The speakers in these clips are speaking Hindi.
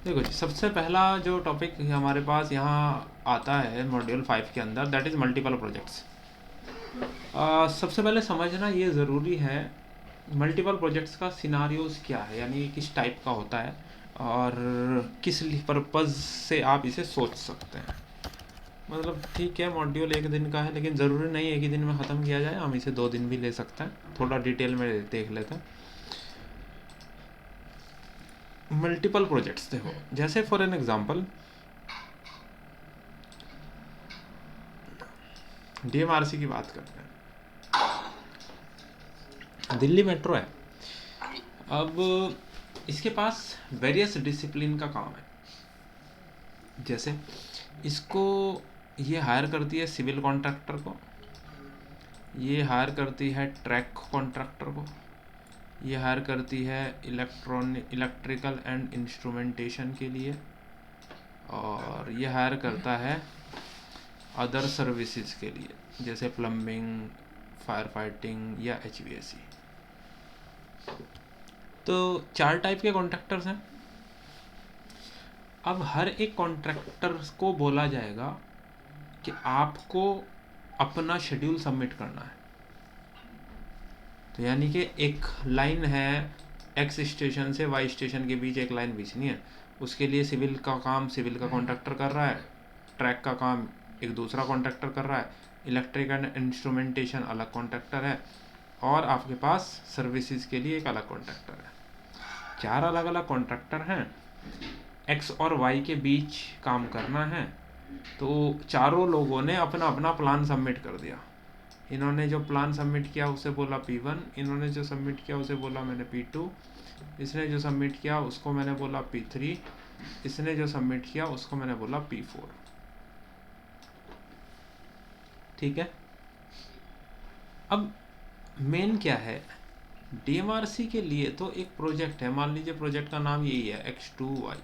देखो जी, सबसे पहला जो टॉपिक हमारे पास यहाँ आता है मॉड्यूल 5 के अंदर, दैट इज़ मल्टीपल प्रोजेक्ट्स। सबसे पहले समझना ये ज़रूरी है मल्टीपल प्रोजेक्ट्स का सिनारियोज क्या है, यानी किस टाइप का होता है और किस पर्पज़ से आप इसे सोच सकते हैं। मतलब ठीक है, मॉड्यूल 1 दिन का है, लेकिन ज़रूरी नहीं एक ही दिन में ख़त्म किया जाए, हम इसे 2 दिन भी ले सकते हैं। थोड़ा डिटेल में देख लेते हैं। मल्टीपल प्रोजेक्ट्स देखो, जैसे फॉर एन एग्जांपल डीएमआरसी की बात करते हैं। दिल्ली मेट्रो है, अब इसके पास वेरियस डिसिप्लिन का काम है। जैसे इसको ये हायर करती है सिविल कॉन्ट्रैक्टर को, ये हायर करती है ट्रैक कॉन्ट्रैक्टर को, ये हायर करती है इलेक्ट्रिकल एंड इंस्ट्रूमेंटेशन के लिए, और ये हायर करता है अदर सर्विसेज के लिए जैसे प्लम्बिंग, फायर फाइटिंग या एचवीएसी। तो 4 टाइप के कॉन्ट्रैक्टर्स हैं। अब हर एक कॉन्ट्रैक्टर को बोला जाएगा कि आपको अपना शेड्यूल सबमिट करना है। तो यानी कि एक लाइन है, एक्स स्टेशन से वाई स्टेशन के बीच एक लाइन खींचनी है, उसके लिए सिविल का काम सिविल का कॉन्ट्रैक्टर कर रहा है, ट्रैक का काम एक दूसरा कॉन्ट्रैक्टर कर रहा है, इलेक्ट्रिक एंड इंस्ट्रूमेंटेशन अलग कॉन्ट्रैक्टर है, और आपके पास सर्विसेज के लिए एक अलग कॉन्ट्रैक्टर है। 4 अलग अलग कॉन्ट्रैक्टर हैं, एक्स और वाई के बीच काम करना है। तो चारों लोगों ने अपना अपना प्लान सबमिट कर दिया। इन्होंने जो प्लान सबमिट किया उसे बोला P1, इन्होंने जो सबमिट किया उसे बोला मैंने P2, इसने जो सबमिट किया उसको मैंने बोला P3, इसने जो सबमिट किया उसको मैंने बोला P4। ठीक है। अब मेन क्या है, डीएमआरसी के लिए तो एक प्रोजेक्ट है, मान लीजिए प्रोजेक्ट का नाम यही है X2Y।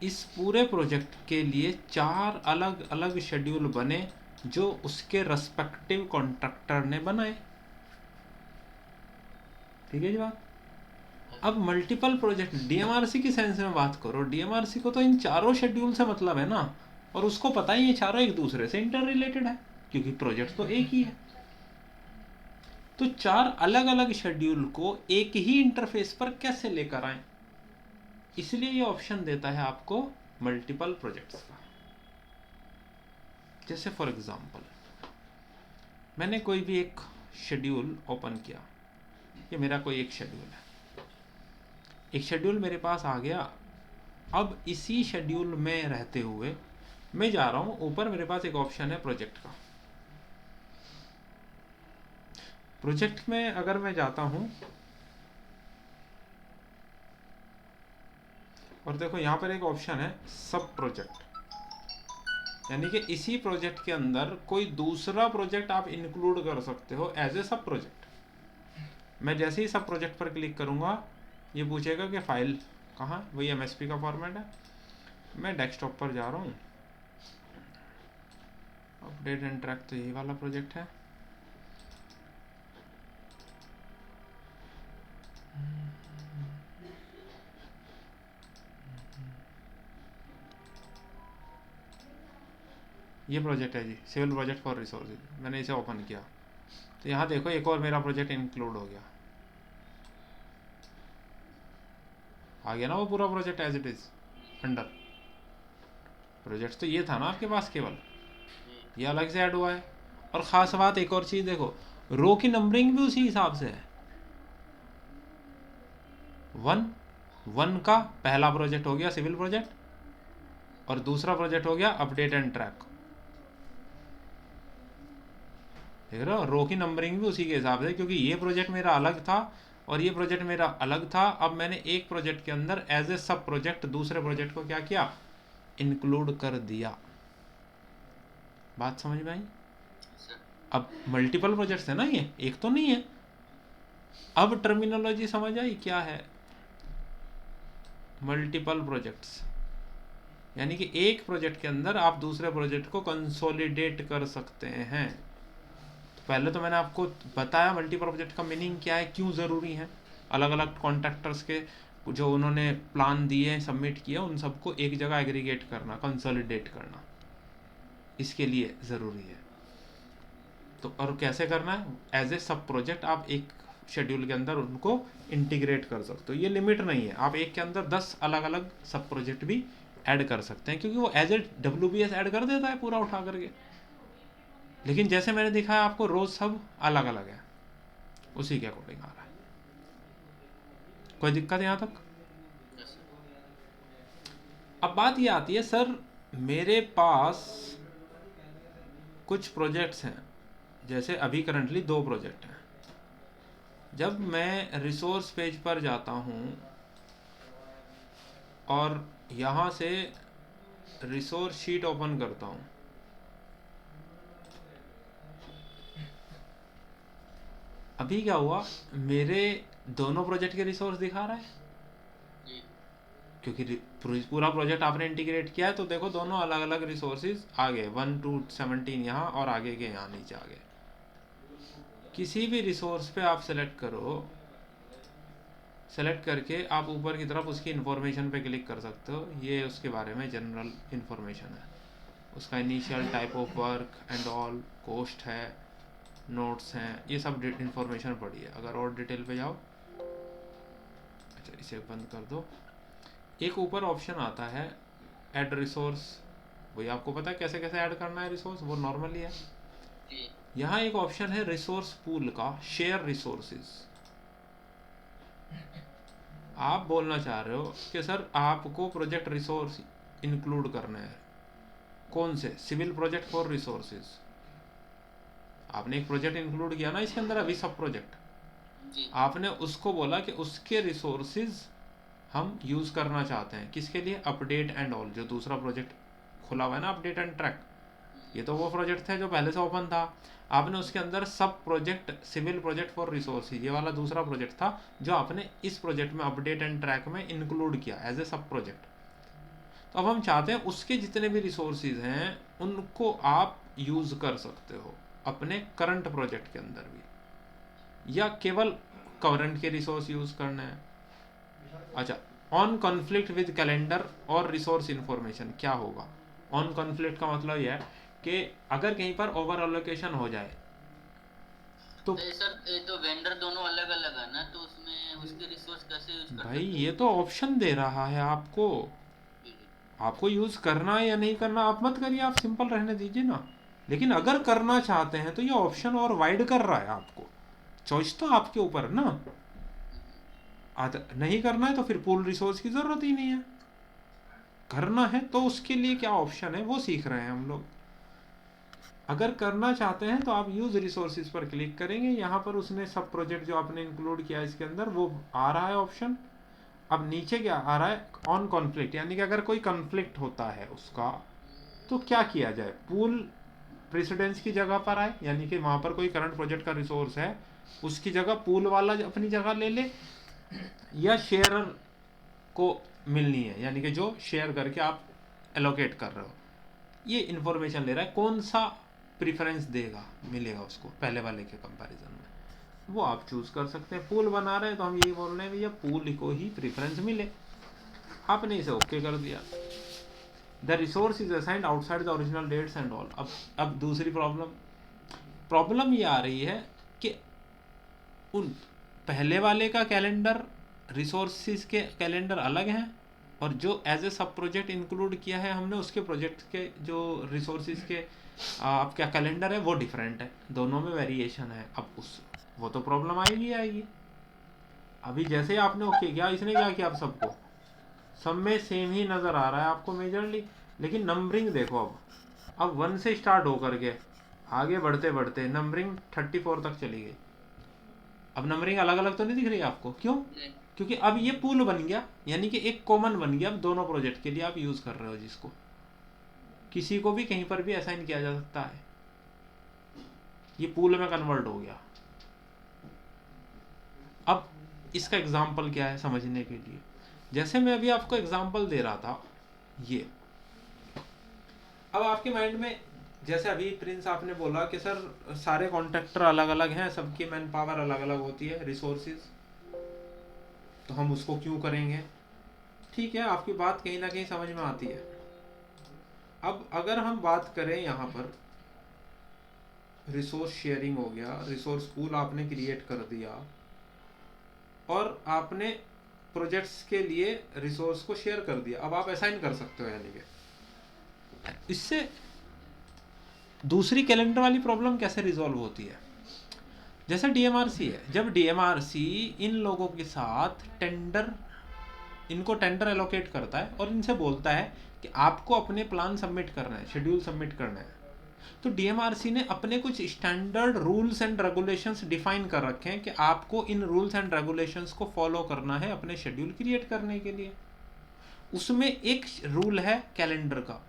इस पूरे प्रोजेक्ट के लिए 4 अलग अलग शेड्यूल बने जो उसके रेस्पेक्टिव कॉन्ट्रैक्टर ने बनाए। ठीक है जी बात। अब मल्टीपल प्रोजेक्ट डीएमआरसी की सेंस में बात करो, डीएमआरसी को तो इन चारों शेड्यूल से मतलब है ना, और उसको पता ही ये चारों एक दूसरे से इंटर रिलेटेड है क्योंकि प्रोजेक्ट तो एक ही है। तो 4 अलग अलग शेड्यूल को एक ही इंटरफेस पर कैसे लेकर आए, इसलिए ये ऑप्शन देता है आपको मल्टीपल प्रोजेक्ट्स का। जैसे फॉर एग्जांपल मैंने कोई भी एक शेड्यूल ओपन किया, ये मेरा कोई एक शेड्यूल है, एक शेड्यूल मेरे पास आ गया। अब इसी शेड्यूल में रहते हुए मैं जा रहा हूँ ऊपर, मेरे पास एक ऑप्शन है प्रोजेक्ट का। प्रोजेक्ट में अगर मैं जाता हूँ और देखो यहाँ पर एक ऑप्शन है सब प्रोजेक्ट, यानी कि इसी प्रोजेक्ट के अंदर कोई दूसरा प्रोजेक्ट आप इंक्लूड कर सकते हो एज ए सब प्रोजेक्ट। मैं जैसे ही सब प्रोजेक्ट पर क्लिक करूँगा ये पूछेगा कि फाइल कहाँ, वही MSP का फॉर्मेट है। मैं डेस्कटॉप पर जा रहा हूँ, अपडेट एंड ट्रैक तो यही वाला प्रोजेक्ट है। ये प्रोजेक्ट है जी, सिविल प्रोजेक्ट फॉर रिसोर्सेज। मैंने इसे ओपन किया तो यहाँ देखो एक और मेरा प्रोजेक्ट इंक्लूड हो गया, आ गया ना वो पूरा project as it is under. Project तो ये था ना आपके पास, केवल ये अलग से ऐड हुआ है। और ख़ास बात एक और चीज़ देखो, रो की नंबरिंग भी उसी हिसाब से है। 1 का पहला प्रोजेक्ट हो गया सिविल प्रोजेक्ट, और दूसरा प्रोजेक्ट हो गया अपडेट एंड ट्रैक। देख रहे हो, रो की नंबरिंग भी उसी के हिसाब से, क्योंकि ये प्रोजेक्ट मेरा अलग था और ये प्रोजेक्ट मेरा अलग था। अब मैंने एक प्रोजेक्ट के अंदर एज ए सब प्रोजेक्ट दूसरे प्रोजेक्ट को क्या किया, इंक्लूड कर दिया। बात समझ में आई। अब मल्टीपल प्रोजेक्ट्स है ना, ये एक तो नहीं है। अब टर्मिनोलॉजी समझ आई क्या है मल्टीपल प्रोजेक्ट्स, यानी कि एक प्रोजेक्ट के अंदर आप दूसरे प्रोजेक्ट को कंसोलिडेट कर सकते हैं। तो पहले तो मैंने आपको बताया मल्टीपल प्रोजेक्ट का मीनिंग क्या है, क्यों ज़रूरी है, अलग अलग कॉन्ट्रैक्टर्स के जो उन्होंने प्लान दिए सबमिट किया उन सबको एक जगह एग्रीगेट करना, कंसोलिडेट करना, इसके लिए ज़रूरी है। तो और कैसे करना है, एज ए सब प्रोजेक्ट आप एक शेड्यूल के अंदर उनको इंटीग्रेट कर सकते हो। ये लिमिट नहीं है, आप एक के अंदर 10 अलग अलग सब प्रोजेक्ट भी ऐड कर सकते हैं, क्योंकि वो एज ए WBS ऐड कर देता है पूरा उठा करके। लेकिन जैसे मैंने दिखाया आपको, रोज सब अलग अलग है, उसी के अकॉर्डिंग आ रहा है। कोई दिक्कत यहाँ तक? अब बात ये आती है, सर मेरे पास कुछ प्रोजेक्ट्स हैं, जैसे अभी करंटली 2 प्रोजेक्ट हैं। जब मैं रिसोर्स पेज पर जाता हूँ और यहाँ से रिसोर्स शीट ओपन करता हूँ, अभी क्या हुआ, मेरे दोनों प्रोजेक्ट के रिसोर्स दिखा रहा है, क्योंकि पूरा प्रोजेक्ट आपने इंटीग्रेट किया है। तो देखो दोनों अलग अलग रिसोर्सेज आ गए, 1 to 17 यहाँ और आगे के यहाँ नीचे आ गए। किसी भी रिसोर्स पे आप सेलेक्ट करो, सेलेक्ट करके आप ऊपर की तरफ उसकी इन्फॉर्मेशन पे क्लिक कर सकते हो। ये उसके बारे में जनरल इन्फॉर्मेशन है, उसका initial type of work and all, cost है, नोट्स हैं, ये सब इन्फॉर्मेशन पड़ी है। अगर और डिटेल पे जाओ, अच्छा इसे बंद कर दो। एक ऊपर ऑप्शन आता है ऐड रिसोर्स, वही आपको पता है कैसे कैसे ऐड करना है रिसोर्स, वो नॉर्मली है। यहाँ एक ऑप्शन है रिसोर्स पूल का, शेयर रिसोर्सेज। आप बोलना चाह रहे हो कि सर आपको प्रोजेक्ट रिसोर्स इंक्लूड करना है, कौन से, सिविल प्रोजेक्ट फॉर रिसोर्सेज। आपने एक प्रोजेक्ट इंक्लूड किया ना इसके अंदर, अभी सब प्रोजेक्ट, आपने उसको बोला कि उसके रिसोर्सेज हम यूज करना चाहते हैं, किसके लिए, अपडेट एंड ऑल। जो दूसरा प्रोजेक्ट खुला हुआ है ना, अपडेट एंड ट्रैक, ये तो वो प्रोजेक्ट था जो पहले से ओपन था। आपने उसके अंदर सब project, civil project for resources, ये वाला दूसरा प्रोजेक्ट था जो आपने इस प्रोजेक्ट में अपडेट एंड ट्रैक में इंक्लूड किया एज ए सब प्रोजेक्ट। तो अब हम चाहते हैं उसके जितने भी रिसोर्सेज हैं उनको आप यूज कर सकते हो अपने करंट प्रोजेक्ट के अंदर भी, या केवल करंट के रिसोर्स यूज करना है। अच्छा, ऑन कॉन्फ्लिक्ट विद कैलेंडर और रिसोर्स इन्फॉर्मेशन क्या होगा। ऑन कॉन्फ्लिक्ट का मतलब यह है कि अगर कहीं पर ओवर एलोकेशन हो जाए तो सर तो वेंडर दोनों अलग अलग है ना, तो उसमें उसके रिसोर्स कैसे यूज कर भाई सकते ये तो ऑप्शन दे रहा है आपको, आपको यूज करना है या नहीं करना आप मत करिए, आप सिंपल रहने दीजिए ना। लेकिन अगर करना चाहते हैं तो ये ऑप्शन और वाइड कर रहा है आपको, चॉइस तो आपके ऊपर है ना। नहीं करना है तो फिर पूल रिसोर्स की जरूरत ही नहीं है। करना है तो उसके लिए क्या ऑप्शन है वो सीख रहे हैं हम लोग। अगर करना चाहते हैं तो आप यूज रिसोर्सेज पर क्लिक करेंगे, यहाँ पर उसने सब प्रोजेक्ट जो आपने इंक्लूड किया इसके अंदर वो आ रहा है ऑप्शन। अब नीचे क्या आ रहा है, ऑन कॉन्फ्लिक्ट, यानी कि अगर कोई कॉन्फ्लिक्ट होता है उसका तो क्या किया जाए, पूल प्रेसिडेंस की जगह पर आए, यानी कि वहां पर कोई करंट प्रोजेक्ट का रिसोर्स है उसकी जगह पूल वाला अपनी जगह ले ले, या शेयरर को मिलनी है, यानी कि जो शेयर करके आप एलोकेट कर रहे हो। ये इन्फॉर्मेशन ले रहा है कौन सा प्रीफरेंस देगा, मिलेगा उसको पहले वाले के कंपैरिजन में, वो आप चूज कर सकते हैं। पूल बना रहे हैं तो हम यही बोल रहे हैं भैया पूल को ही प्रीफरेंस मिले, आपने इसे ओके कर दिया। The resource is assigned outside the original dates and all. अब दूसरी प्रॉब्लम ये आ रही है कि उन पहले वाले का कैलेंडर, रिसोर्सिस के कैलेंडर अलग हैं, और जो एज ए सब प्रोजेक्ट इंक्लूड किया है हमने उसके प्रोजेक्ट के जो रिसोर्सिस के आपका कैलेंडर है वो डिफरेंट है, दोनों में वेरिएशन है। अब उस वो तो प्रॉब्लम आएगी। अभी जैसे आपने ओके किया, इसने क्या किया, अब सबको सब में सेम ही नज़र आ रहा है आपको मेजरली, लेकिन नंबरिंग देखो, अब 1 से स्टार्ट होकर के आगे बढ़ते बढ़ते नंबरिंग 34 तक चली गई। अब नंबरिंग अलग अलग तो नहीं दिख रही आपको, क्यों, क्योंकि अब ये पूल बन गया, यानी कि एक कॉमन बन गया अब दोनों प्रोजेक्ट के लिए आप यूज कर रहे हो, जिसको किसी को भी कहीं पर भी असाइन किया जा सकता है, ये पूल में कन्वर्ट हो गया। अब इसका एग्जाम्पल क्या है समझने के लिए, जैसे मैं अभी आपको एग्जाम्पल दे रहा था ये, अब आपके माइंड में जैसे अभी प्रिंस आपने बोला कि सर सारे कॉन्ट्रैक्टर अलग अलग हैं, सबकी मैन पावर अलग अलग होती है, रिसोर्सेज, तो हम उसको क्यों करेंगे? ठीक है, आपकी बात कहीं ना कहीं समझ में आती है। अब अगर हम बात करें यहाँ पर, रिसोर्स शेयरिंग हो गया, रिसोर्स पूल आपने क्रिएट कर दिया और आपने प्रोजेक्ट्स के लिए रिसोर्स को शेयर कर दिया, अब आप असाइन कर सकते हो। यानी कि इससे दूसरी कैलेंडर वाली प्रॉब्लम कैसे रिजॉल्व होती है? जैसे डीएमआरसी है, जब डीएमआरसी इन लोगों के साथ इनको टेंडर एलोकेट करता है और इनसे बोलता है कि आपको अपने प्लान सबमिट करना है, शेड्यूल सबमिट करना है, तो डीएमआरसी ने अपने कुछ standard rules and regulations define कर रखे हैं कि आपको इन रूल्स एंड रेगुलेशंस को फॉलो करना है अपने शेड्यूल क्रिएट करने के लिए। उसमें एक रूल है कैलेंडर का।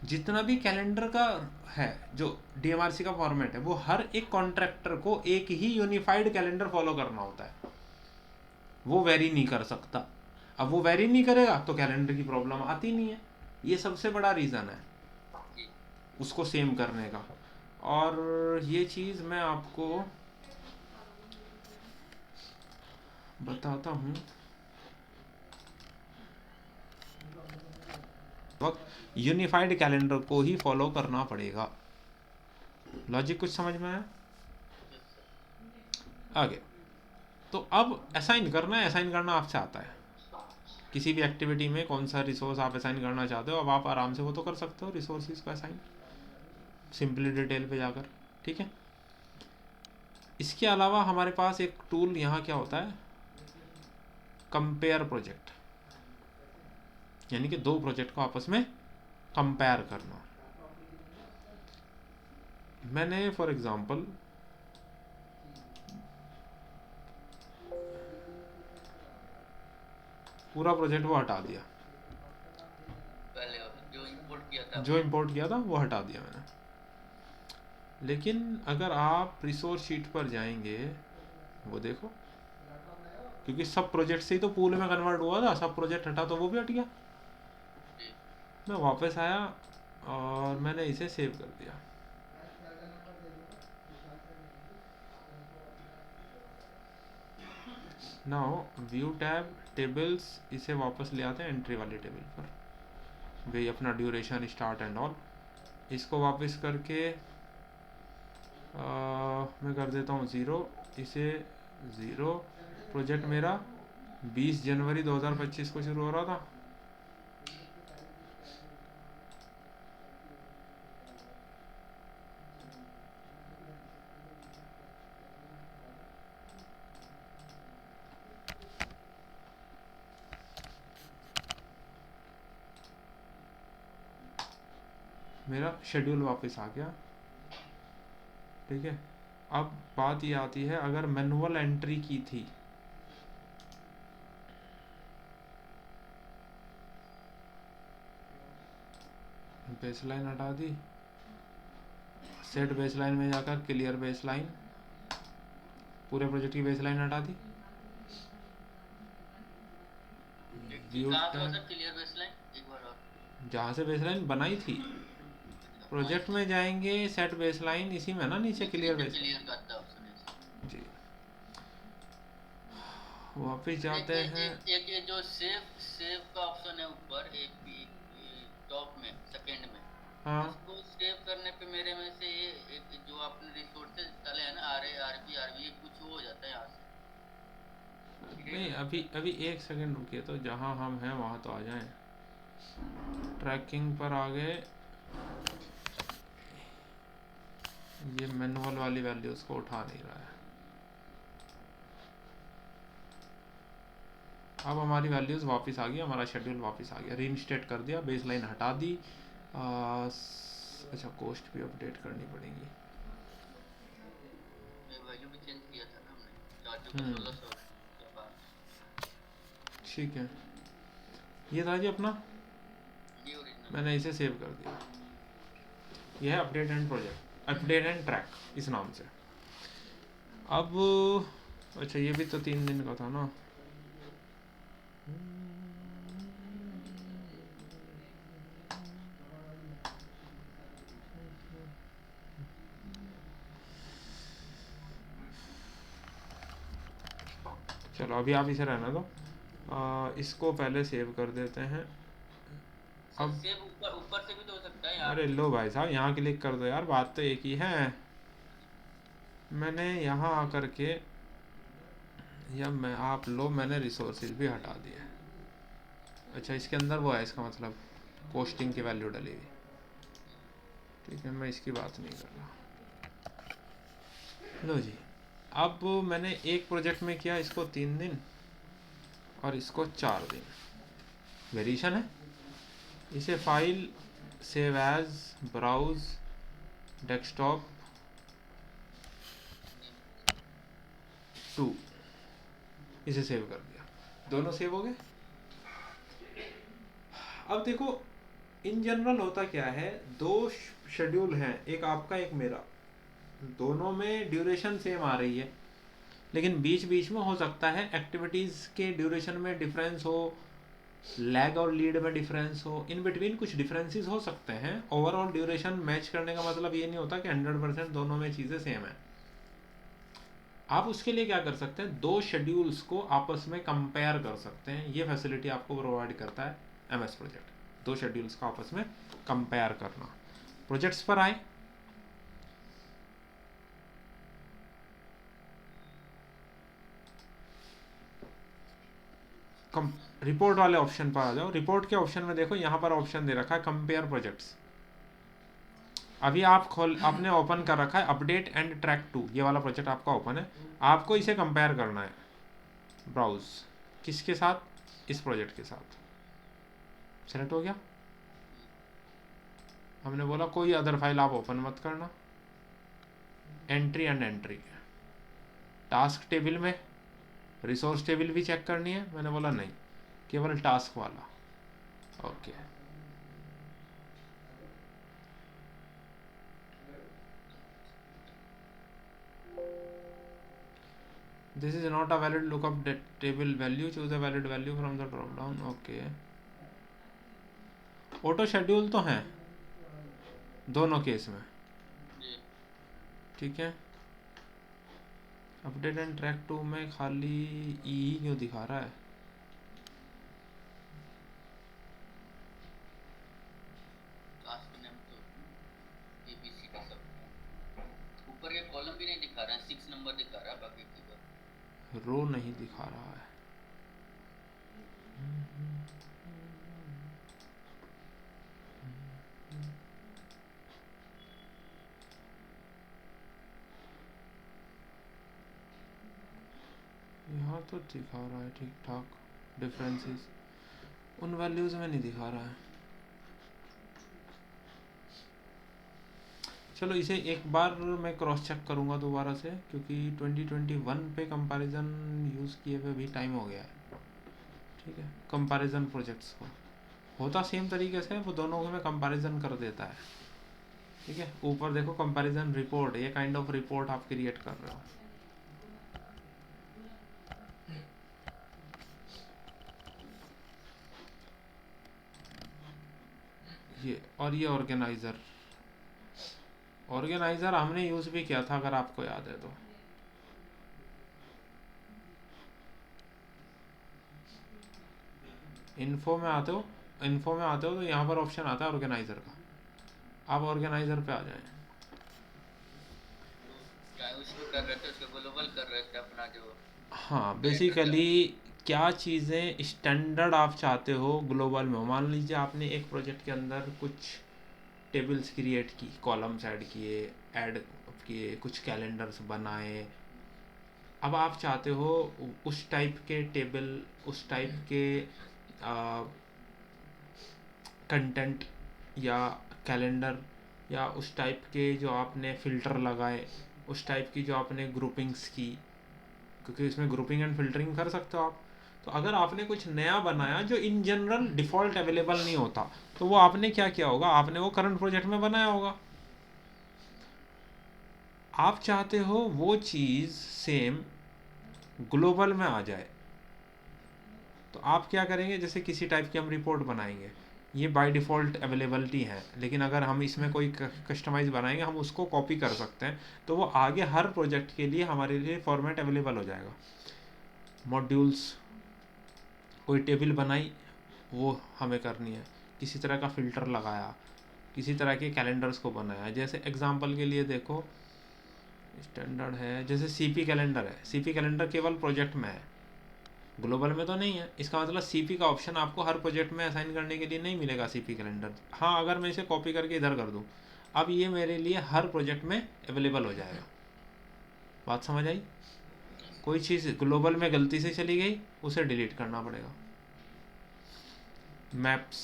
जितना भी कैलेंडर का है, जो डीएमआरसी का फॉर्मेट है, वो हर एक कॉन्ट्रैक्टर को एक ही यूनिफाइड कैलेंडर फॉलो करना होता है, वो वेरी नहीं कर सकता। अब वो वेरी नहीं करेगा तो कैलेंडर की प्रॉब्लम आती नहीं है। ये सबसे बड़ा रीज़न है उसको सेम करने का। और ये चीज़ मैं आपको बताता हूँ। वक्त यूनिफाइड कैलेंडर को ही फॉलो करना पड़ेगा। लॉजिक कुछ समझ में आया? आगे तो अब असाइन करना है, असाइन करना आपसे आता है। किसी भी एक्टिविटी में कौन सा रिसोर्स आप असाइन करना चाहते हो, अब आप आराम से वो तो कर सकते हो, रिसोर्सेज को असाइन सिंपली डिटेल पे जाकर। ठीक है, इसके अलावा हमारे पास एक टूल यहाँ क्या होता है, कंपेयर प्रोजेक्ट, यानी कि दो प्रोजेक्ट को आपस में कंपेयर करना। मैंने फॉर एग्जांपल पूरा प्रोजेक्ट वो हटा दिया, पहले जो इंपोर्ट किया था जो इंपोर्ट किया था वो हटा दिया मैंने। लेकिन अगर आप रिसोर्स शीट पर जाएंगे, वो देखो, क्योंकि सब प्रोजेक्ट से ही तो पूल में कन्वर्ट हुआ था, सब प्रोजेक्ट हटा तो वो भी हट गया। मैं वापस आया और मैंने इसे सेव कर दिया। नाउ व्यू टैब टेबल्स, इसे वापस ले आते हैं एंट्री वाली टेबल पर, वही अपना ड्यूरेशन स्टार्ट एंड ऑल। इसको वापस करके मैं कर देता हूँ 0, इसे 0। प्रोजेक्ट मेरा 20 जनवरी 2025 को शुरू हो रहा था। मेरा शेड्यूल वापस आ गया। ठीक है, अब बात ये आती है, अगर मैनुअल एंट्री की थी, बेसलाइन हटा दी, सेट बेसलाइन में जाकर क्लियर बेसलाइन, पूरे प्रोजेक्ट की बेसलाइन हटा दी। व्यू कहाँ पे टैब, होता क्लियर बेसलाइन, एक बार और। जहाँ से बेसलाइन बनाई थी, प्रोजेक्ट में जाएंगे, सेट बेसलाइन, इसी में ना नीचे क्लियर बेसलाइन। क्लियर का था ऑप्शन है। जी, वापस जाते हैं। एक ये जो सेव सेव का ऑप्शन है ऊपर, टॉप में सेकंड में, हाँ, इसको सेव करने पे मेरे में से ये एक जो आपने रिसोर्सेज डाले हैं ना, आरबी कुछ हो जाता है यहाँ से। नहीं, अभी अभी एक सेकंड रुकिए, तो जहाँ हम हैं वहाँ तो आ जाएं। ट्रैकिंग पर आ गए, ये मैनुअल वाली वैल्यूज को उठा नहीं रहा है। अब हमारी वैल्यूज वापस आ गई, हमारा शेड्यूल वापस आ गया, रीइंस्टेट कर दिया, बेसलाइन हटा दी। अच्छा, कॉस्ट भी अपडेट करनी पड़ेगी। वैल्यू भी चेंज किया था ना हमने, चार्जो को 1600 के पास। ठीक है, ये था जी अपना, ये ओरिजिनल मैंने इसे सेव कर दिया। यह है update and project, update and track इस नाम से। अब अच्छा, ये भी तो 3 दिन का था ना। चलो अभी आप इसे रहना दो, इसको पहले सेव कर देते हैं। सर अब सेव ऊपर ऊपर से भी तो हो सकता है, यहाँ अरे पे लो भाई साहब, यहाँ क्लिक कर दो यार, बात तो एक ही है। मैंने यहाँ आकर के, या मैं आप लो, मैंने रिसोर्सेज भी हटा दिए। अच्छा, इसके अंदर वो है, इसका मतलब पोस्टिंग की वैल्यू डली हुई। ठीक है, मैं इसकी बात नहीं कर रहा। लो जी, अब मैंने एक प्रोजेक्ट में किया इसको 3 दिन और इसको 4 दिन। वेरिएशन है। इसे file save as, browse, desktop 2, इसे सेव कर दिया। दोनों सेव हो गए। अब देखो, इन जनरल होता क्या है, 2 शेड्यूल हैं, एक आपका एक मेरा, दोनों में ड्यूरेशन सेम आ रही है, लेकिन बीच बीच में हो सकता है एक्टिविटीज़ के ड्यूरेशन में डिफरेंस हो, लैग और लीड में डिफरेंस हो, इन बिटवीन कुछ डिफरेंसेस हो सकते हैं। ओवरऑल ड्यूरेशन मैच करने का मतलब ये नहीं होता कि 100% दोनों में चीज़ें सेम है। आप उसके लिए क्या कर सकते हैं, 2 शेड्यूल्स को आपस में कंपेयर कर सकते हैं। ये फैसिलिटी आपको प्रोवाइड करता है एमएस प्रोजेक्ट, 2 शेड्यूल्स को आपस में कंपेयर करना। प्रोजेक्ट्स पर आए, रिपोर्ट वाले ऑप्शन पर आ जाओ। रिपोर्ट के ऑप्शन में देखो, यहाँ पर ऑप्शन दे रखा है कंपेयर प्रोजेक्ट्स। अभी आपने ओपन कर रखा है अपडेट एंड ट्रैक 2, ये वाला प्रोजेक्ट आपका ओपन है। आपको इसे कंपेयर करना है, ब्राउज किसके साथ, इस प्रोजेक्ट के साथ। सेलेक्ट हो गया। हमने बोला कोई अदर फाइल आप ओपन मत करना। Entry and entry, task table में रिसोर्स टेबल भी चेक करनी है, मैंने बोला नहीं, केवल टास्क वाला। Okay, this is not a valid lookup table value, choose a valid value from the drop down. Okay, auto schedule तो हैं दोनों केस में, जी। ठीक है। अपडेट एंड ट्रैक 2 में खाली ई क्यों दिखा रहा है। टास्क नेम तो एबीसी का सब ऊपर के कॉलम भी नहीं दिखा रहा है, 6 नंबर दिखा रहा है, बाकी की रो नहीं दिखा रहा है। यहाँ तो दिखा रहा है ठीक ठाक डिफरेंसेस, उन वैल्यूज में नहीं दिखा रहा है। चलो इसे एक बार मैं क्रॉस चेक करूँगा दोबारा से, क्योंकि 2021 पे कंपैरिजन यूज़ किए हुए भी टाइम हो गया है। ठीक है, कंपैरिजन प्रोजेक्ट्स को होता सेम तरीके से, वो दोनों में कंपैरिजन कर देता है। ठीक है, ऊपर देखो कंपैरिजन रिपोर्ट, ये काइंड ऑफ रिपोर्ट आप क्रिएट कर रहे हो। ये और ये ऑर्गेनाइजर, ऑर्गेनाइजर हमने यूज़ भी किया था अगर आपको याद है तो। इन्फो में आते हो, इन्फो में आते हो तो यहाँ पर ऑप्शन आता है ऑर्गेनाइजर का, आप ऑर्गेनाइजर पे आ जाएं। क्या उसको कर रहे थे, उसको ग्लोबल कर रहे थे अपना जो हाँ, कैलेंडर का। बेसिकली क्या चीज़ें स्टैंडर्ड आप चाहते हो ग्लोबल में। मान लीजिए आपने एक प्रोजेक्ट के अंदर कुछ टेबल्स क्रिएट की, कॉलम्स ऐड किए, ऐड किए, कुछ कैलेंडर्स बनाए। अब आप चाहते हो उस टाइप के टेबल, उस टाइप के कंटेंट या कैलेंडर, या उस टाइप के जो आपने फ़िल्टर लगाए, उस टाइप की जो आपने ग्रुपिंग्स की, क्योंकि इसमें ग्रुपिंग एंड फिल्टरिंग कर सकते हो आप। तो अगर आपने कुछ नया बनाया जो इन जनरल डिफ़ॉल्ट अवेलेबल नहीं होता, तो वो आपने क्या किया होगा, आपने वो करंट प्रोजेक्ट में बनाया होगा। आप चाहते हो वो चीज़ सेम ग्लोबल में आ जाए, तो आप क्या करेंगे, जैसे किसी टाइप की हम रिपोर्ट बनाएंगे, ये बाय डिफ़ॉल्ट अवेलेबिलिटी है, लेकिन अगर हम इसमें कोई कस्टमाइज बनाएंगे, हम उसको कॉपी कर सकते हैं, तो वो आगे हर प्रोजेक्ट के लिए हमारे लिए फॉर्मेट अवेलेबल हो जाएगा। मॉड्यूल्स, कोई टेबल बनाई, वो हमें करनी है, किसी तरह का फ़िल्टर लगाया, किसी तरह के कैलेंडर्स को बनाया। जैसे एग्जांपल के लिए देखो, स्टैंडर्ड है, जैसे सीपी कैलेंडर है, सीपी कैलेंडर केवल प्रोजेक्ट में है, ग्लोबल में तो नहीं है। इसका मतलब सीपी का ऑप्शन आपको हर प्रोजेक्ट में असाइन करने के लिए नहीं मिलेगा सीपी कैलेंडर। हाँ, अगर मैं इसे कॉपी करके इधर कर दूँ, अब ये मेरे लिए हर प्रोजेक्ट में अवेलेबल हो जाएगा। बात समझ आई? कोई चीज़ ग्लोबल में गलती से चली गई, उसे डिलीट करना पड़ेगा। मैप्स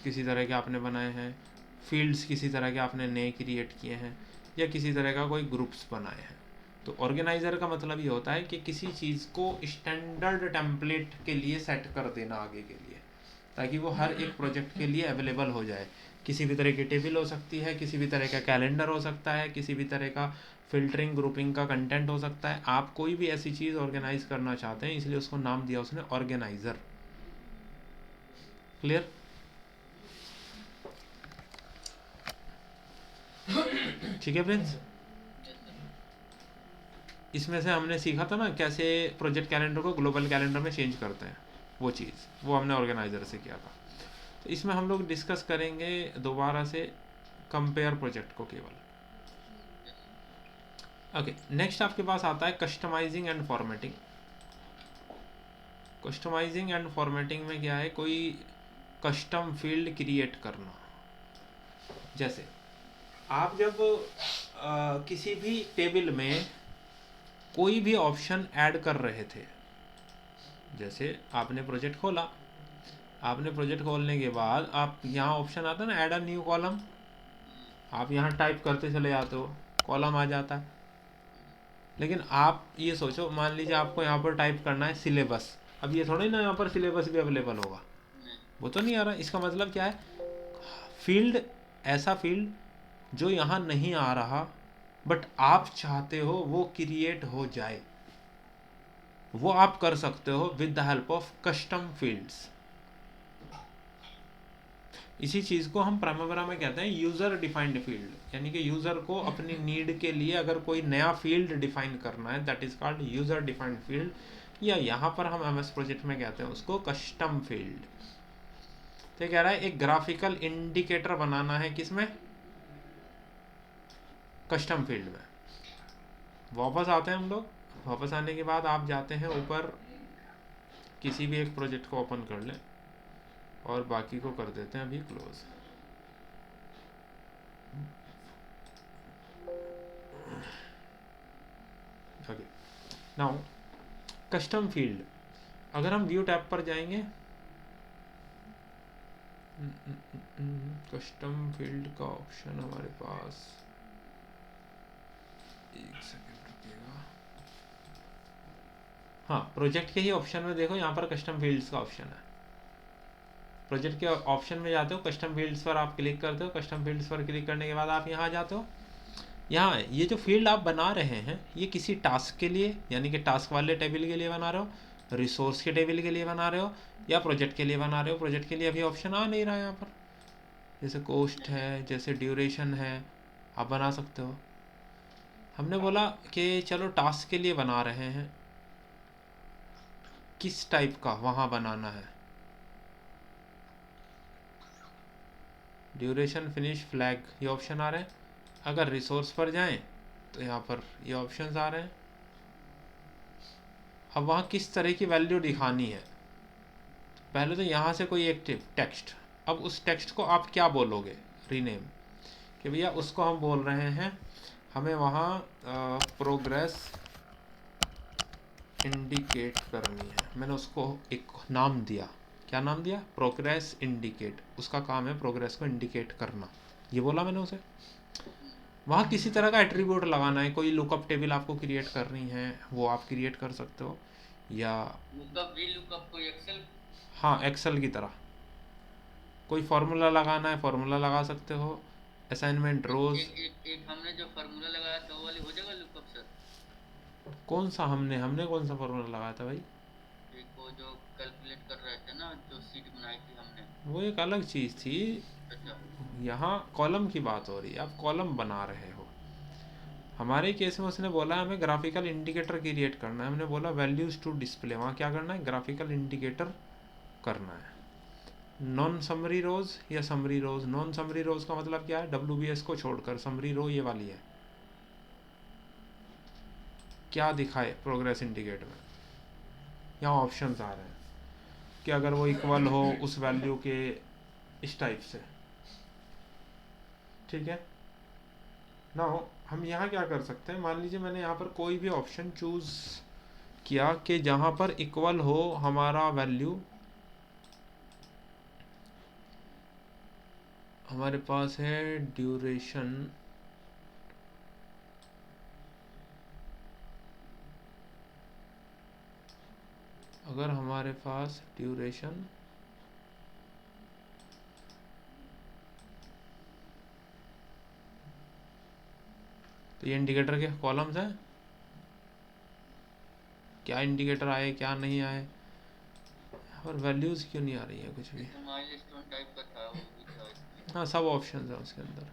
किसी तरह के आपने बनाए हैं, फील्ड्स किसी तरह के आपने नए क्रिएट किए हैं, या किसी तरह का कोई ग्रुप्स बनाए हैं। तो ऑर्गेनाइज़र का मतलब ये होता है कि किसी चीज़ को स्टैंडर्ड टेम्पलेट के लिए सेट कर देना आगे के लिए, ताकि वो हर एक प्रोजेक्ट के लिए अवेलेबल हो जाए। किसी भी तरह की टेबल हो सकती है, किसी भी तरह का कैलेंडर हो सकता है, किसी भी तरह का फिल्टरिंग ग्रुपिंग का कंटेंट हो सकता है। आप कोई भी ऐसी चीज़ ऑर्गेनाइज करना चाहते हैं, इसलिए उसको नाम दिया उसने ऑर्गेनाइज़र। क्लियर? ठीक है फ्रेंड्स, इसमें से हमने सीखा था ना कैसे प्रोजेक्ट कैलेंडर को ग्लोबल कैलेंडर में चेंज करते हैं, वो चीज़ वो हमने ऑर्गेनाइजर से किया था। तो इसमें हम लोग डिस्कस करेंगे दोबारा से कंपेयर प्रोजेक्ट को केवल। ओके, नेक्स्ट आपके पास आता है customising and formatting. Customising and formatting में क्या है, कोई कस्टम फील्ड क्रिएट करना। जैसे आप जब किसी भी टेबल में कोई भी ऑप्शन ऐड कर रहे थे, जैसे आपने प्रोजेक्ट खोला, आपने प्रोजेक्ट खोलने के बाद आप यहाँ ऑप्शन आता है ना, ऐड अ न्यू कॉलम, आप यहाँ टाइप करते चले जाते हो, कॉलम आ जाता है। लेकिन आप ये सोचो, मान लीजिए आपको यहाँ पर टाइप करना है सिलेबस, अब ये थोड़ा ही ना यहाँ पर सिलेबस भी अवेलेबल होगा, वो तो नहीं आ रहा। इसका मतलब क्या है, फील्ड, ऐसा फील्ड जो यहाँ नहीं आ रहा बट आप चाहते हो वो क्रिएट हो जाए, वो आप कर सकते हो with the help of custom fields. इसी चीज़ को हम प्राइमरी में कहते हैं यूज़र डिफाइंड फील्ड, यानी कि यूज़र को अपनी नीड के लिए अगर कोई नया फील्ड डिफाइन करना है, that is called user defined field, या यहाँ पर हम एमएस प्रोजेक्ट में कहते हैं उसको कस्टम फील्ड। तो कह रहा है एक ग्राफिकल इंडिकेटर बनाना है, किसमें, कस्टम फील्ड में। वापस आते हैं हम लोग, वापस आने के बाद आप जाते हैं ऊपर, किसी भी एक प्रोजेक्ट को ओपन कर लें और बाकी को कर देते हैं अभी close. Okay, now custom field, अगर हम व्यू टैब पर जाएंगे, कस्टम फील्ड का ऑप्शन हमारे पास, एक सेकेंड रुकिएगा, हाँ प्रोजेक्ट के ही ऑप्शन में देखो, यहाँ पर कस्टम फील्ड्स का ऑप्शन है। प्रोजेक्ट के ऑप्शन में जाते हो, कस्टम फील्ड्स पर आप क्लिक करते हो, कस्टम फील्ड्स पर क्लिक करने के बाद आप यहाँ जाते हो। यहाँ ये जो फील्ड आप बना रहे हैं, ये किसी टास्क के लिए, यानी कि टास्क वाले टेबल के लिए बना रहे हो, रिसोर्स के टेबल के लिए बना रहे हो, या प्रोजेक्ट के लिए बना रहे हो। प्रोजेक्ट के लिए अभी ऑप्शन आ नहीं रहा है यहाँ पर, जैसे कोस्ट है, जैसे ड्यूरेशन है, आप बना सकते हो। हमने बोला कि चलो टास्क के लिए बना रहे हैं, किस टाइप का वहाँ बनाना है, ड्यूरेशन, फिनिश, फ्लैग, ये ऑप्शन आ रहे हैं। अगर रिसोर्स पर जाएं तो यहाँ पर ये ऑप्शंस आ रहे हैं। अब वहाँ किस तरह की वैल्यू दिखानी है, पहले तो यहाँ से कोई एक टेक्स्ट, अब उस टेक्स्ट को आप क्या बोलोगे, रीनेम, कि भैया उसको हम बोल रहे हैं, हमें वहाँ प्रोग्रेस इंडिकेट करनी है। मैंने उसको एक नाम दिया, क्या नाम दिया, प्रोग्रेस इंडिकेट। उसका काम है प्रोग्रेस को इंडिकेट करना, ये बोला मैंने उसे। वहाँ किसी तरह का एट्रीब्यूट लगाना है, कोई लुकअप टेबल आपको क्रिएट करनी है, वो आप क्रिएट कर सकते हो, या लुकअप, वी लुकअप, कोई एक्सेल, हाँ एक्सेल की तरह कोई फार्मूला लगाना है, फार्मूला लगा सकते हो, असाइनमेंट रोज। एक हमने जो फार्मूला लगाया था वो वाली हो जाएगा लुकअप सर? कौन सा हमने कौन सा फार्मूला लगाया था भाई? एक वो जो कैलकुलेट कर रहे थे ना, जो सीट बनाई थी हमने। वो एक अलग चीज़ थी, अच्छा, यहाँ कॉलम की बात हो रही है, आप कॉलम बना रहे हो। हमारे केस में उसने बोला हमें ग्राफिकल इंडिकेटर क्रिएट करना है, हमने बोला वैल्यूज टू डिस्प्ले, वहाँ क्या करना है, ग्राफिकल इंडिकेटर करना है। नॉन समरी रोज या समरी रोज। नॉन समरी रोज का मतलब क्या है, WBS को छोड़कर समरी रो ये वाली है, क्या दिखाए प्रोग्रेस इंडिकेट में। यहाँ ऑप्शंस आ रहे हैं कि अगर वो इक्वल हो उस वैल्यू के इस टाइप से, ठीक है ना। हम यहाँ क्या कर सकते हैं, मान लीजिए मैंने यहाँ पर कोई भी ऑप्शन चूज किया कि जहाँ पर इक्वल हो हमारा वैल्यू, हमारे पास है ड्यूरेशन, अगर हमारे पास ड्यूरेशन तो ये इंडिकेटर के कॉलम्स हैं, क्या इंडिकेटर आए क्या नहीं आए, और वैल्यूज़ क्यों नहीं आ रही है कुछ भी। माइलस्टोन टाइप का था, वो भी था इसमें। हाँ सब ऑप्शन है उसके अंदर।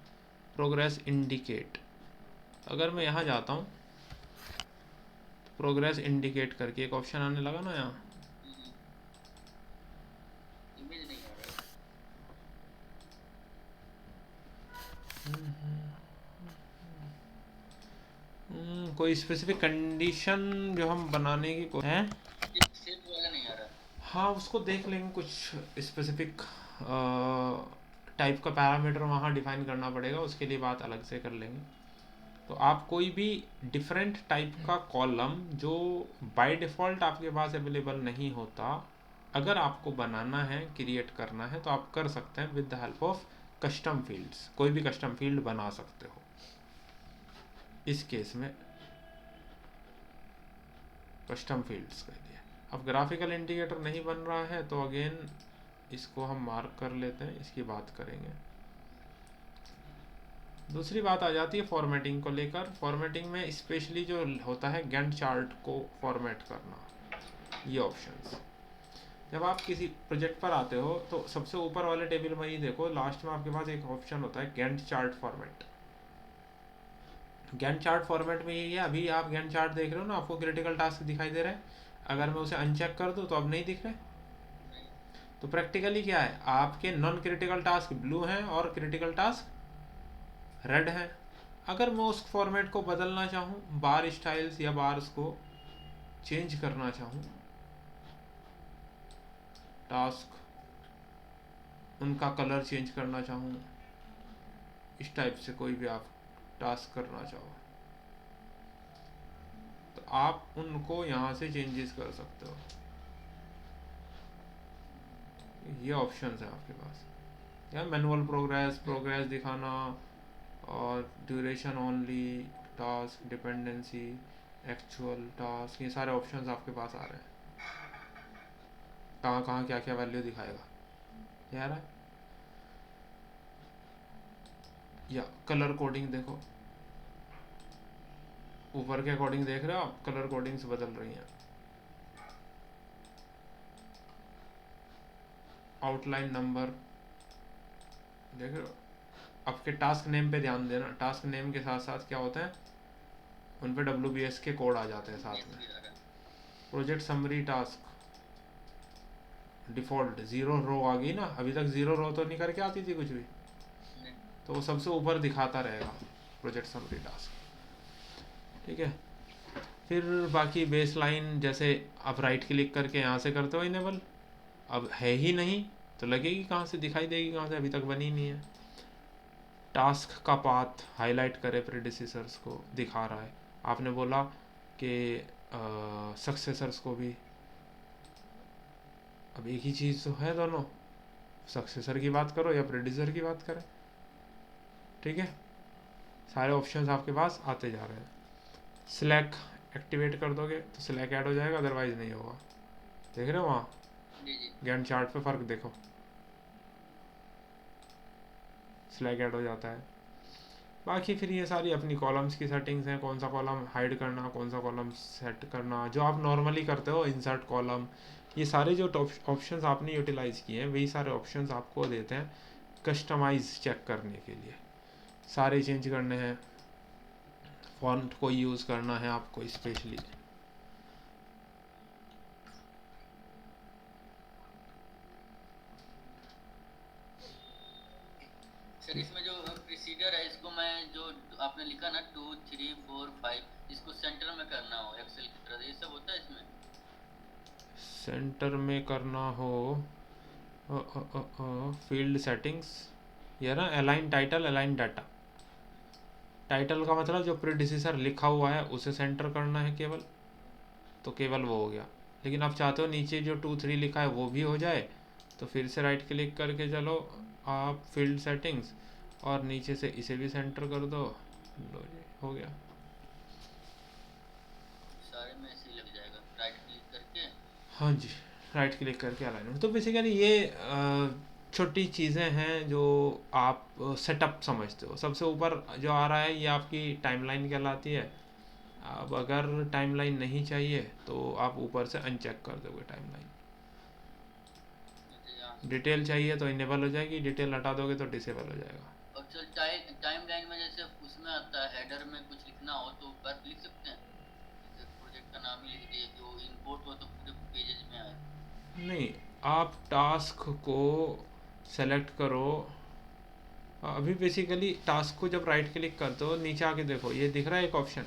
प्रोग्रेस इंडिकेट, अगर मैं यहाँ जाता हूँ प्रोग्रेस इंडिकेट करके एक ऑप्शन आने लगा ना यहाँ, इमेज नहीं आ रहा कोई स्पेसिफिक कंडीशन जो हम बनाने की है, सेट वाला नहीं आ रहा। हाँ उसको देख लेंगे, कुछ स्पेसिफिक टाइप का पैरामीटर वहाँ डिफाइन करना पड़ेगा, उसके लिए बात अलग से कर लेंगे। तो आप कोई भी डिफरेंट टाइप का कॉलम जो बाय डिफ़ॉल्ट आपके पास अवेलेबल नहीं होता, अगर आपको बनाना है क्रिएट करना है तो आप कर सकते हैं with the help of custom fields. कोई भी कस्टम फील्ड बना सकते हो। इस केस में कस्टम फील्ड्स के लिए अब ग्राफिकल इंडिकेटर नहीं बन रहा है तो अगेन इसको हम मार्क कर लेते हैं, इसकी बात करेंगे। दूसरी बात आ जाती है फॉर्मेटिंग को लेकर। फॉर्मेटिंग में स्पेशली जो होता है गैंट चार्ट को फॉर्मेट करना, ये ऑप्शंस। जब आप किसी प्रोजेक्ट पर आते हो तो सबसे ऊपर वाले टेबल में ही देखो, लास्ट में आपके पास एक ऑप्शन होता है Gantt chart format. Gantt chart format में ये है, अभी आप गैंट चार्ट देख रहे हो ना, आपको क्रिटिकल टास्क दिखाई दे रहा है, अगर मैं उसे अनचेक कर दूँ तो अब नहीं दिख रहे। तो प्रैक्टिकली क्या है, आपके नॉन क्रिटिकल टास्क ब्लू हैं और क्रिटिकल टास्क रेड है। अगर मैं उस फॉर्मेट को बदलना चाहूँ, बार स्टाइल्स या बार्स को चेंज करना चाहूँ, टास्क उनका कलर चेंज करना चाहूँ, इस टाइप से कोई भी आप टास्क करना चाहो तो आप उनको यहाँ से चेंजेस कर सकते हो। ये ऑप्शंस है आपके पास। या मैनुअल प्रोग्रेस दिखाना, और duration only, task dependency, actual task, ये सारे ऑप्शंस आपके पास आ रहे हैं। कहाँ कहाँ क्या क्या वैल्यू दिखाएगा यार। या कलर कोडिंग देखो, ऊपर के अकॉर्डिंग देख रहे हो आप, कलर कोडिंग्स बदल रही हैं। आउटलाइन नंबर देख रहे हो। आपके टास्क नेम पे ध्यान देना, टास्क नेम के साथ साथ क्या होता है, उन पे WBS के कोड आ जाते हैं साथ में। प्रोजेक्ट समरी टास्क डिफ़ॉल्ट 0 रो आ गई ना, अभी तक 0 रो तो नहीं करके आती थी कुछ भी, तो वो सबसे ऊपर दिखाता रहेगा प्रोजेक्ट समरी टास्क, ठीक है। फिर बाकी बेस लाइन, जैसे आप राइट क्लिक करके यहाँ से करते हो इनेबल, अब है ही नहीं तो लगेगी कहाँ से, दिखाई देगी कहाँ से, अभी तक बनी नहीं है। टास्क का पाथ हाईलाइट करे प्रेडिसेसर्स को दिखा रहा है। आपने बोला कि सक्सेसर्स को भी, अब एक ही चीज़ तो है दोनों, सक्सेसर की बात करो या प्रेडिसर की बात करें, ठीक है। सारे ऑप्शंस आपके पास आते जा रहे हैं। स्लैक एक्टिवेट कर दोगे तो स्लैक ऐड हो जाएगा, अदरवाइज नहीं होगा। देख रहे हो वहाँ गैंट चार्ट पे फ़र्क देखो, स्लैक ऐड हो जाता है। बाकी फिर ये सारी अपनी कॉलम्स की सेटिंग्स हैं, कौन सा कॉलम हाइड करना, कौन सा कॉलम सेट करना, जो आप नॉर्मली करते हो इंसर्ट कॉलम, ये सारे जो ऑप्शंस आपने यूटिलाइज़ किए हैं वही सारे ऑप्शंस आपको देते हैं कस्टमाइज चेक करने के लिए। सारे चेंज करने हैं, फॉन्ट को यूज़ करना है आपको स्पेशली। सर इसमें जो प्रोसीजर है इसको मैं जो आपने लिखा ना 2 3 4 5 इसको सेंटर में करना हो एक्सेल की तरह ये सब होता है इसमें। सेंटर में करना हो, फील्ड सेटिंग्स, ये ना align title align data. Title का मतलब जो प्रीडिसेसर लिखा हुआ है उसे सेंटर करना है केवल, तो केवल वो हो गया। लेकिन आप चाहते हो नीचे जो 2 3 लिखा है वो भी हो जाए, तो फिर से राइट क्लिक करके चलो आप फील्ड सेटिंग्स और नीचे से इसे भी सेंटर कर दो, लो जी हो गया। सारे में ऐसे ही लग जाएगा राइट क्लिक करके। हाँ जी, राइट क्लिक करके अलाइनमेंट। तो बेसिकली ये छोटी चीज़ें हैं जो आप सेटअप समझते हो। सबसे ऊपर जो आ रहा है ये आपकी टाइमलाइन कहलाती है। अब अगर टाइमलाइन नहीं चाहिए तो आप ऊपर से अनचेक कर दोगे टाइमलाइन। जैसे यहाँ से डिटेल चाहिए तो इनेबल हो जाएगी, डिटेल हटा दोगे तो डिसेबल हो जाएगा। और चल टाइम लाइन में जैसे उसमें आता है हेडर में कुछ लिखना हो तो ऊपर लिख सकते हैं, जैसे प्रोजेक्ट का नाम ही लिख दिए जो इंपोर्ट हो तो पूरे पेजेस में आए। नहीं, आप टास्क को सेलेक्ट करो। अभी बेसिकली टास्क को जब राइट क्लिक करते हो नीचे आके देखो ये दिख रहा है एक ऑप्शन।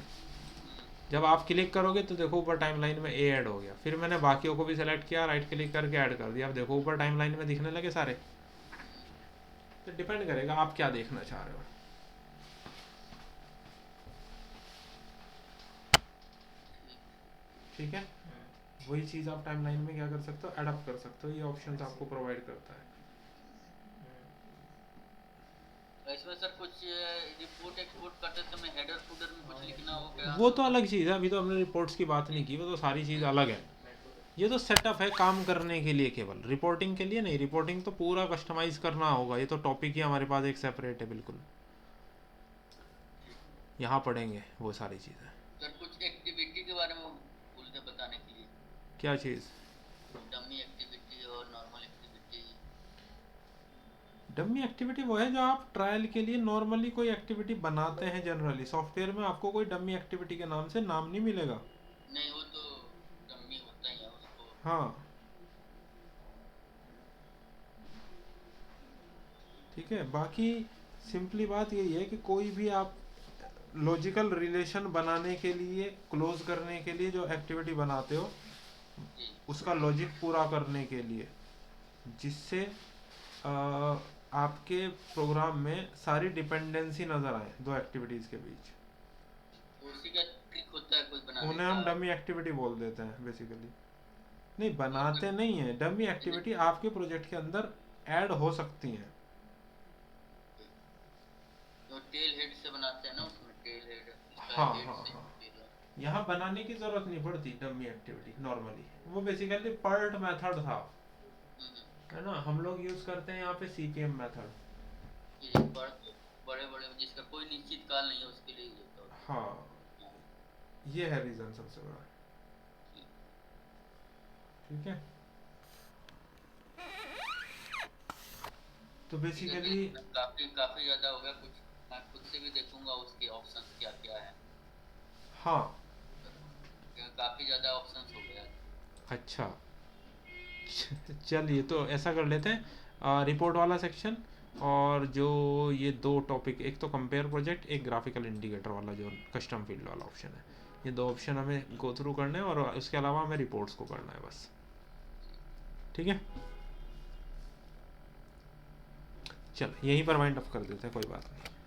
जब आप क्लिक करोगे तो देखो ऊपर टाइमलाइन में ए ऐड हो गया। फिर मैंने बाकियों को भी सेलेक्ट किया, राइट क्लिक करके ऐड कर दिया। अब देखो ऊपर टाइमलाइन में दिखने लगे सारे। तो डिपेंड करेगा आप क्या देखना चाह रहे हो। ठीक है, वही चीज़ आप टाइमलाइन में क्या कर सकते हो, एडप्ट कर सकते हो। ये ऑप्शन आपको प्रोवाइड करता है। इसमें सर कुछ रिपोर्ट एक्सपोर्ट करते समय हेडर फुटर में कुछ लिखना हो क्या वो तो अलग चीज़ है, अभी तो हमने रिपोर्ट्स की बात नहीं की, वो तो सारी चीज़ अलग है। ये तो सेटअप है काम करने के लिए, केवल रिपोर्टिंग के लिए नहीं। रिपोर्टिंग तो पूरा कस्टमाइज करना होगा, ये तो टॉपिक ही हमारे पास एक सेपरेट है बिल्कुल। यहाँ पढ़ेंगे वो सारी चीज़ें। सर कुछ एक्टिविटी के बारे में बोलते बताने के लिए, क्या चीज़? डमी एक्टिविटी और नॉर्मल एक्टिविटी। डमी एक्टिविटी वो है जो आप ट्रायल के लिए नॉर्मली कोई एक्टिविटी बनाते हैं। जनरली सॉफ्टवेयर में आपको कोई डमी एक्टिविटी के नाम से नाम नहीं मिलेगा। नहीं वो तो डमी होता ही है उसको। हाँ ठीक है, बाकी सिंपली बात यही है कि कोई भी आप लॉजिकल रिलेशन बनाने के लिए, क्लोज करने के लिए जो एक्टिविटी बनाते हो जी उसका लॉजिक पूरा करने के लिए, जिससे आपके प्रोग्राम में सारी डिपेंडेंसी नज़र आए दो एक्टिविटीज़ के बीच, तो उसी का ट्रिक होता है कोई बनाने उन्हें का। हम डमी एक्टिविटी बोल देते हैं बेसिकली। नहीं, तो बनाते अगर नहीं हैं। डमी एक्टिविटी आपके प्रोजेक्ट के अंदर ऐड हो सकती हैं। तो टेल हेड से बनाते हैं ना, उसमें टेल हेड हाँ स्टाइल हेड हाँ से हाँ, टेल। यहाँ बनाने की ज़रूरत नहीं पड़ती डमी एक्टिविटी नॉर्मली। वो बेसिकली पर्ट मेथड था, है ना। हम लोग यूज़ करते हैं यहाँ पे सीपीएम मेथड। ये बड़े बड़े जिसका कोई निश्चित काल नहीं है उसके लिए यूज होता हाँ, है। ये है रीज़न सबसे बड़ा। ठीक है, तो ठीक है बेसिकली जी, काफी काफी ज्यादा हो गया कुछ। मैं खुद से भी देखूंगा उसके ऑप्शंस क्या क्या है, हाँ काफी ज्यादा ऑप्शंस हो गया। अच्छा चलिए तो ऐसा कर लेते हैं, रिपोर्ट वाला सेक्शन और जो ये दो टॉपिक, एक तो कंपेयर प्रोजेक्ट, एक ग्राफिकल इंडिकेटर वाला जो कस्टम फील्ड वाला ऑप्शन है, ये दो ऑप्शन हमें गो थ्रू करने हैं और उसके अलावा हमें रिपोर्ट्स को करना है बस। ठीक है, चल यहीं पर वाइंड अप कर देते हैं, कोई बात नहीं।